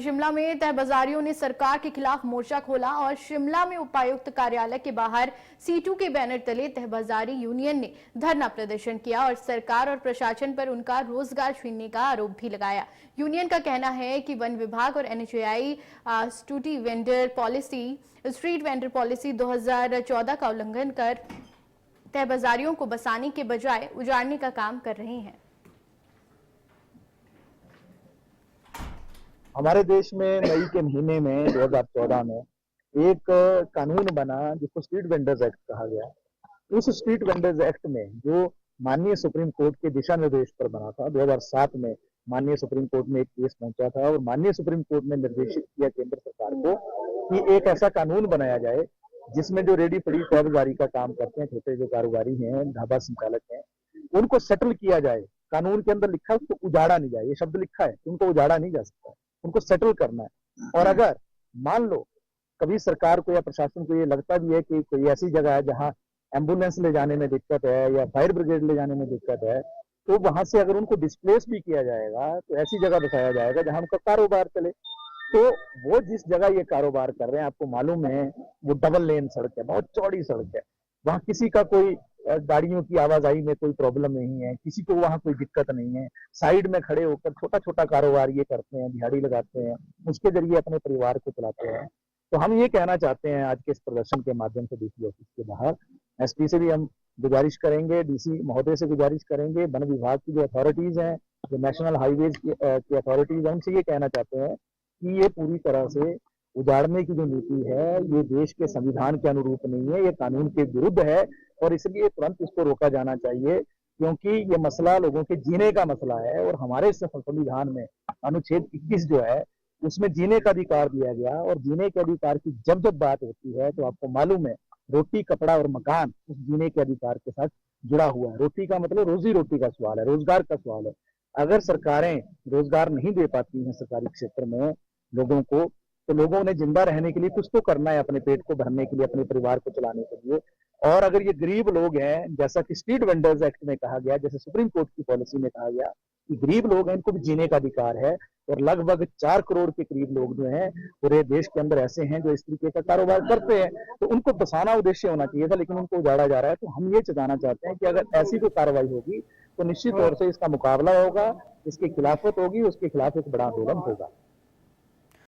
शिमला में तहबाजारियों ने सरकार के खिलाफ मोर्चा खोला और शिमला में उपायुक्त कार्यालय के बाहर सीटू के बैनर तले तहबाजारी यूनियन ने धरना प्रदर्शन किया और सरकार और प्रशासन पर उनका रोजगार छीनने का आरोप भी लगाया। यूनियन का कहना है कि वन विभाग और एनएचएआई स्ट्रीट वेंडर पॉलिसी 2014 का उल्लंघन कर तहबाजारियों को बसाने के बजाय उजाड़ने का काम कर रहे हैं। हमारे देश में मई के महीने में 2014 में एक कानून बना जिसको स्ट्रीट वेंडर्स एक्ट कहा गया। उस स्ट्रीट वेंडर्स एक्ट में जो माननीय सुप्रीम कोर्ट के दिशा निर्देश पर बना था, 2007 में माननीय सुप्रीम कोर्ट में एक केस पहुंचा था और माननीय सुप्रीम कोर्ट ने निर्देशित किया केंद्र सरकार को कि एक ऐसा कानून बनाया जाए जिसमें जो रेडी फड़ी तहबाजारी का काम करते हैं, छोटे जो कारोबारी हैं, ढाबा संचालक हैं, उनको सेटल किया जाए। कानून के अंदर लिखा है उसको उजाड़ा नहीं जाए, ये शब्द लिखा है, उनको उजाड़ा नहीं जा सकता, उनको सेटल करना है। और अगर मान लो कभी सरकार को या प्रशासन को ये लगता भी है कि कोई ऐसी जगह है जहां एम्बुलेंस ले जाने में दिक्कत है या फायर ब्रिगेड ले जाने में दिक्कत है, तो वहां से अगर उनको डिस्प्लेस भी किया जाएगा तो ऐसी जगह बसाया जाएगा जहां उनका कारोबार चले। तो वो जिस जगह ये कारोबार कर रहे हैं, आपको मालूम है वो डबल लेन सड़क है, बहुत चौड़ी सड़क है, वहां किसी का कोई गाड़ियों की आवाजाही में कोई प्रॉब्लम नहीं है, किसी को वहां कोई दिक्कत नहीं है। साइड में खड़े होकर छोटा छोटा कारोबार ये करते हैं, दिहाड़ी लगाते हैं, उसके जरिए अपने परिवार को चलाते हैं। तो हम ये कहना चाहते हैं आज के इस प्रदर्शन के माध्यम से डीसी ऑफिस के बाहर एसपी से भी हम गुजारिश करेंगे, डीसी महोदय से गुजारिश करेंगे, वन विभाग की जो अथॉरिटीज हैं, जो नेशनल हाईवेज की अथॉरिटीज हैं, उनसे ये कहना चाहते हैं कि ये पूरी तरह से उजाड़ने की जो नीति है ये देश के संविधान के अनुरूप नहीं है, ये कानून के विरुद्ध है और इसलिए तुरंत इसको रोका जाना चाहिए, क्योंकि ये मसला लोगों के जीने का मसला है। और हमारे संविधान में अनुच्छेद 21 जो है उसमें जीने का अधिकार दिया गया और जीने के अधिकार की जब जब बात होती है तो आपको मालूम है रोटी, कपड़ा और मकान उस जीने के अधिकार के साथ जुड़ा हुआ है। रोटी का मतलब रोजी रोटी का सवाल है, रोजगार का सवाल है। अगर सरकारें रोजगार नहीं दे पाती हैं सरकारी क्षेत्र में लोगों को, तो लोगों ने जिंदा रहने के लिए कुछ तो करना है, अपने पेट को भरने के लिए, अपने परिवार को चलाने के लिए। और अगर ये गरीब लोग हैं, जैसा कि स्ट्रीट वेंडर्स एक्ट में कहा गया, जैसे सुप्रीम कोर्ट की पॉलिसी में कहा गया कि गरीब लोग हैं, इनको भी जीने का अधिकार है। और लगभग 4 करोड़ के करीब लोग जो हैं पूरे देश के अंदर ऐसे हैं जो इस तरीके का कारोबार करते हैं, तो उनको बसाना उद्देश्य होना चाहिए था, लेकिन उनको उजाड़ा जा रहा है। तो हम ये बताना चाहते हैं कि अगर ऐसी कोई कार्रवाई होगी तो निश्चित तौर से इसका मुकाबला होगा, इसकी खिलाफत होगी, उसके खिलाफ एक बड़ा आंदोलन होगा।